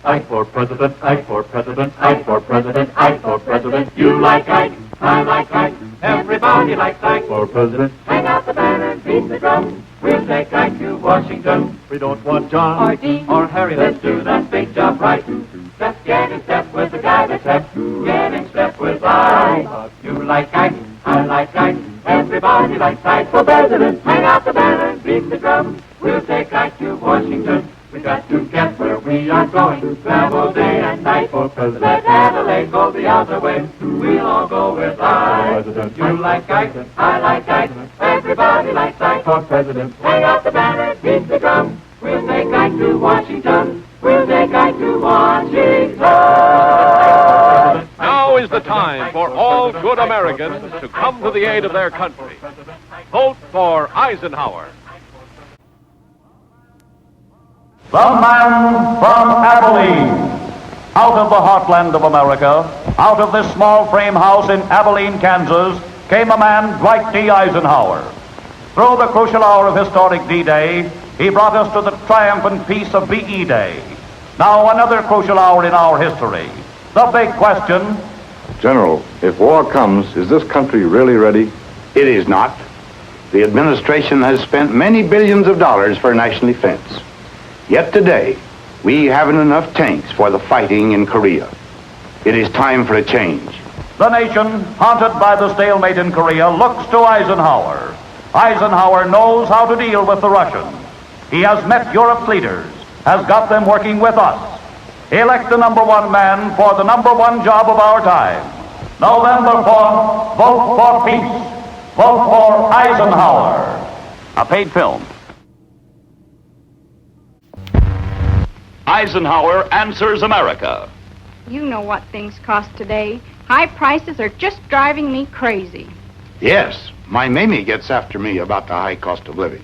Ike for president, Ike for president, Ike for president, Ike for president. You like Ike, I like Ike, everybody likes Ike for president. Hang out the banner, beat the drum, we'll take Ike to Washington. We don't want John or Dean or Harry, let's do that big job right. Let's get in step with the guy that's hep, get in step with Ike. You like Ike, I like Ike, everybody likes Ike for president. Hang out the banner, beat the drum, we'll take Ike to Washington. We got to get where we are going, travel day and night for president. Let Adelaide go the other way, we'll all go with Ike. You like Ike, I like Ike, everybody likes Ike for president. Hang out the banner, beat the drum, we'll take Ike to Washington. We'll take Ike to Washington. Now is the time for all good Americans to come to the aid of their country. Vote for Eisenhower. The man from Abilene, out of the heartland of America, out of this small frame house in Abilene, Kansas, came a man, Dwight D. Eisenhower. Through the crucial hour of historic D-Day, he brought us to the triumphant peace of VE Day. Now another crucial hour in our history. The big question. General, if war comes, is this country really ready? It is not. The administration has spent many billions of dollars for national defense. Yet today, we haven't enough tanks for the fighting in Korea. It is time for a change. The nation, haunted by the stalemate in Korea, looks to Eisenhower. Eisenhower knows how to deal with the Russians. He has met Europe's leaders, has got them working with us. Elect the number one man for the number one job of our time. November 4th, vote for peace. Vote for Eisenhower. A paid film. Eisenhower answers America. You know what things cost today. High prices are just driving me crazy. Yes, my Mamie gets after me about the high cost of living.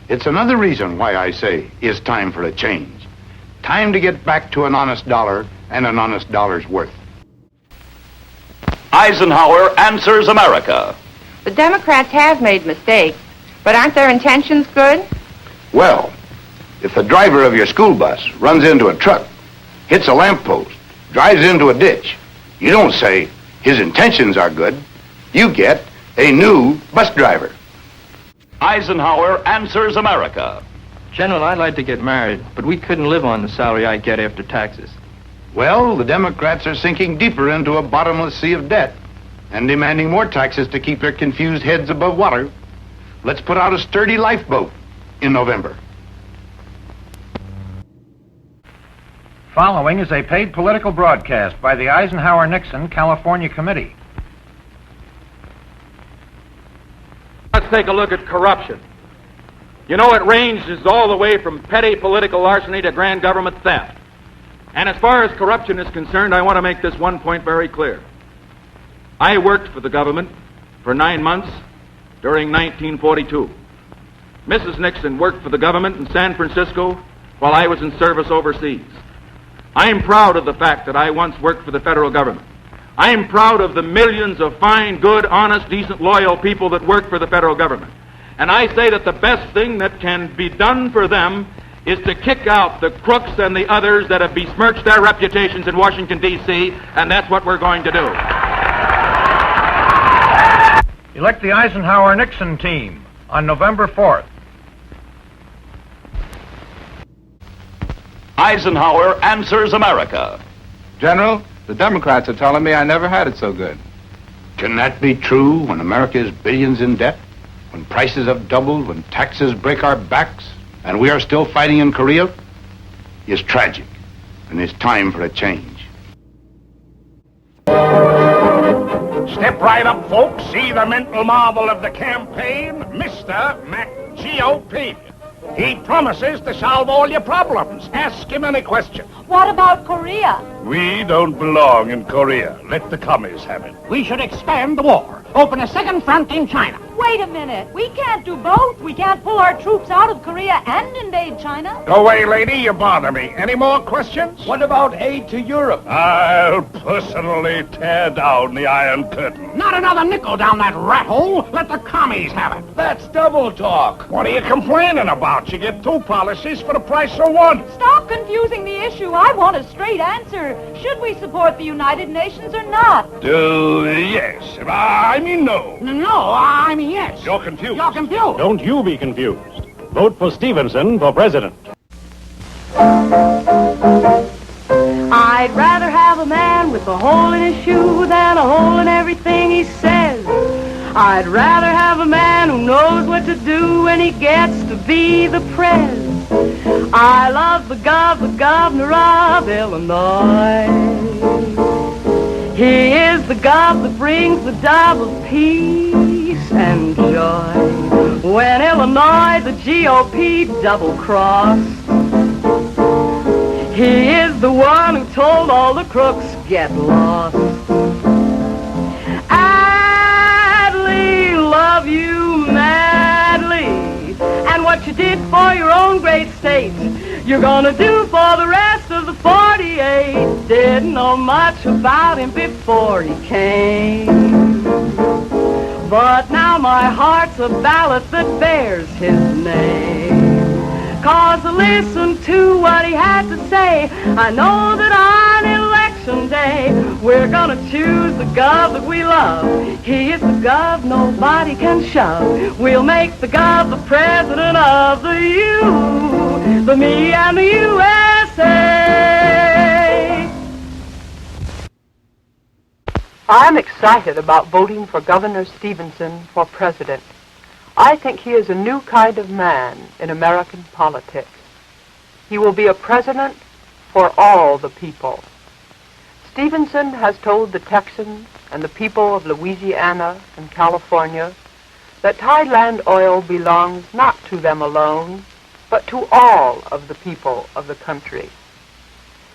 It's another reason why I say it's time for a change. Time to get back to an honest dollar and an honest dollar's worth. Eisenhower answers America. The Democrats have made mistakes, but aren't their intentions good? Well, if the driver of your school bus runs into a truck, hits a lamppost, drives into a ditch, you don't say his intentions are good. You get a new bus driver. Eisenhower answers America. General, I'd like to get married, but we couldn't live on the salary I get after taxes. Well, the Democrats are sinking deeper into a bottomless sea of debt and demanding more taxes to keep their confused heads above water. Let's put out a sturdy lifeboat in November. Following is a paid political broadcast by the Eisenhower-Nixon California Committee. Let's take a look at corruption. You know, it ranges all the way from petty political larceny to grand government theft. And as far as corruption is concerned, I want to make this one point very clear. I worked for the government for 9 months during 1942. Mrs. Nixon worked for the government in San Francisco while I was in service overseas. I am proud of the fact that I once worked for the federal government. I am proud of the millions of fine, good, honest, decent, loyal people that work for the federal government. And I say that the best thing that can be done for them is to kick out the crooks and the others that have besmirched their reputations in Washington, D.C., and that's what we're going to do. Elect the Eisenhower-Nixon team on November 4th. Eisenhower answers America. General, the Democrats are telling me I never had it so good. Can that be true when America is billions in debt? When prices have doubled, when taxes break our backs, and we are still fighting in Korea? It's tragic, and it's time for a change. Step right up, folks. See the mental marvel of the campaign, Mr. McGOP. He promises to solve all your problems. Ask him any question. What about Korea? We don't belong in Korea. Let the commies have it. We should expand the war. Open a second front in China. Wait a minute. We can't do both. We can't pull our troops out of Korea and invade China. Go away, lady. You bother me. Any more questions? What about aid to Europe? I'll personally tear down the Iron Curtain. Not another nickel down that rat hole. Let the commies have it. That's double talk. What are you complaining about? You get two policies for the price of one. Stop confusing the issue. I want a straight answer. Should we support the United Nations or not? Yes. I mean no. No, I mean yes. You're confused. You're confused. Don't you be confused. Vote for Stevenson for president. I'd rather have a man with a hole in his shoe than a hole in everything he says. I'd rather have a man who knows what to do when he gets to be the prez. I love the governor of Illinois. He is the gov that brings the dove of peace and joy. When Illinois, the GOP double-crossed, he is the one who told all the crooks, get lost. Adlai, love you madly. And what you did for your own great state, you're gonna do for the rest of the 48. Didn't know much about him before he came, but now my heart's a ballot that bears his name. 'Cause listen to what he had to say. I know that on election day we're gonna choose the gov that we love. He is the gov nobody can shove. We'll make the gov the president of the you, the me and the USA. I'm excited about voting for Governor Stevenson for president. I think he is a new kind of man in American politics. He will be a president for all the people. Stevenson has told the Texans and the people of Louisiana and California that Thailand oil belongs not to them alone, but to all of the people of the country.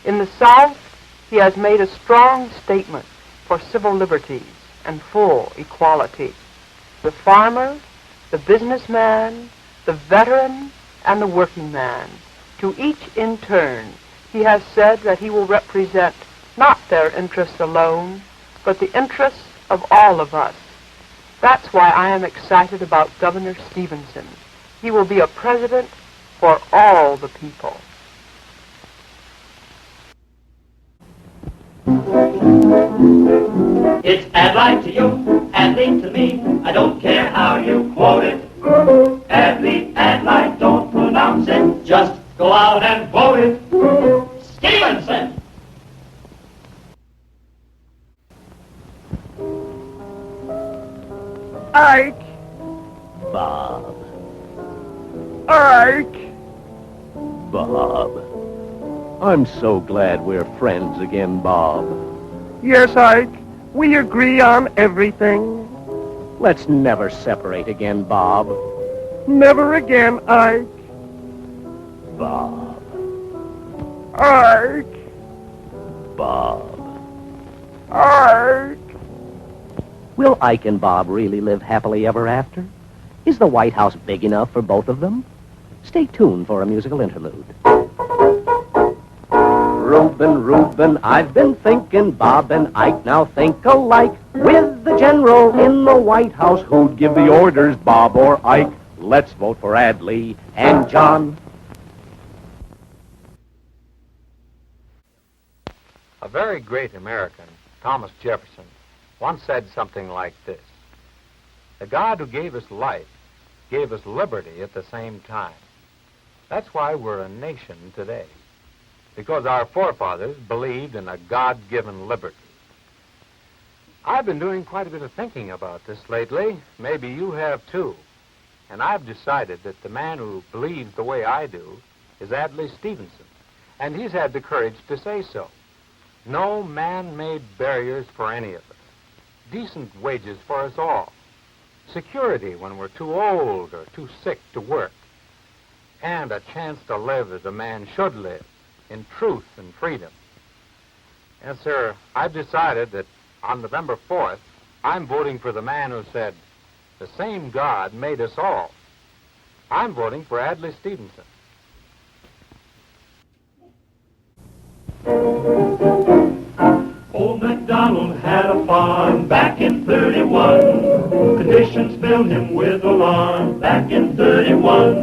In the South, he has made a strong statement for civil liberties and full equality. The farmer, the businessman, the veteran, and the working man, to each in turn, he has said that he will represent not their interests alone, but the interests of all of us. That's why I am excited about Governor Stevenson. He will be a president for all the people. It's Adlai to you, Adlai to me. I don't care how you quote it. Adlai, Adlai, don't pronounce it. Just go out and vote it. Stevenson! Ike! Bob. Ike! Bob. I'm so glad we're friends again, Bob. Yes, Ike. We agree on everything. Let's never separate again, Bob. Never again, Ike. Bob. Ike. Bob. Ike. Will Ike and Bob really live happily ever after? Is the White House big enough for both of them? Stay tuned for a musical interlude. Reuben, Reuben, I've been thinking Bob and Ike now think alike. With the general in the White House, who'd give the orders, Bob or Ike? Let's vote for Adlai and John. A very great American, Thomas Jefferson, once said something like this: "The God who gave us life gave us liberty at the same time." That's why we're a nation today, because our forefathers believed in a God-given liberty. I've been doing quite a bit of thinking about this lately. Maybe you have too. And I've decided that the man who believes the way I do is Adlai Stevenson. And he's had the courage to say so. No man-made barriers for any of us. Decent wages for us all. Security when we're too old or too sick to work. And a chance to live as a man should live, in truth and freedom. Yes, sir. I've decided that on November 4th, I'm voting for the man who said, "The same God made us all." I'm voting for Adlai Stevenson. Old MacDonald had a farm back in 31. Conditions filled him with alarm back in 31.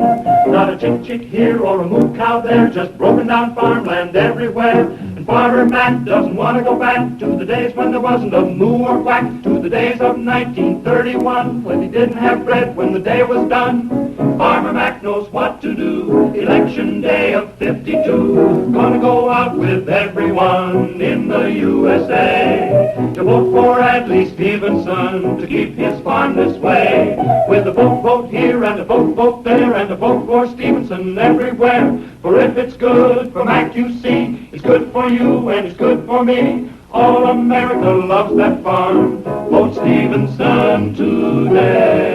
Not a chick here or a moo cow there, just broken down farmland everywhere. And Farmer Mac doesn't want to go back to the days when there wasn't a moo or quack, to the days of 1931 when he didn't have bread when the day was done. Farmer Mac knows what to do. Election day of 52, gonna go out with everyone in the USA to vote for Adlai Stevenson to keep his farm this way. With a vote here and a vote there and a vote for Stevenson everywhere. For if it's good for Mac, you see, it's good for you and it's good for me. All America loves that farm. Vote Stevenson today.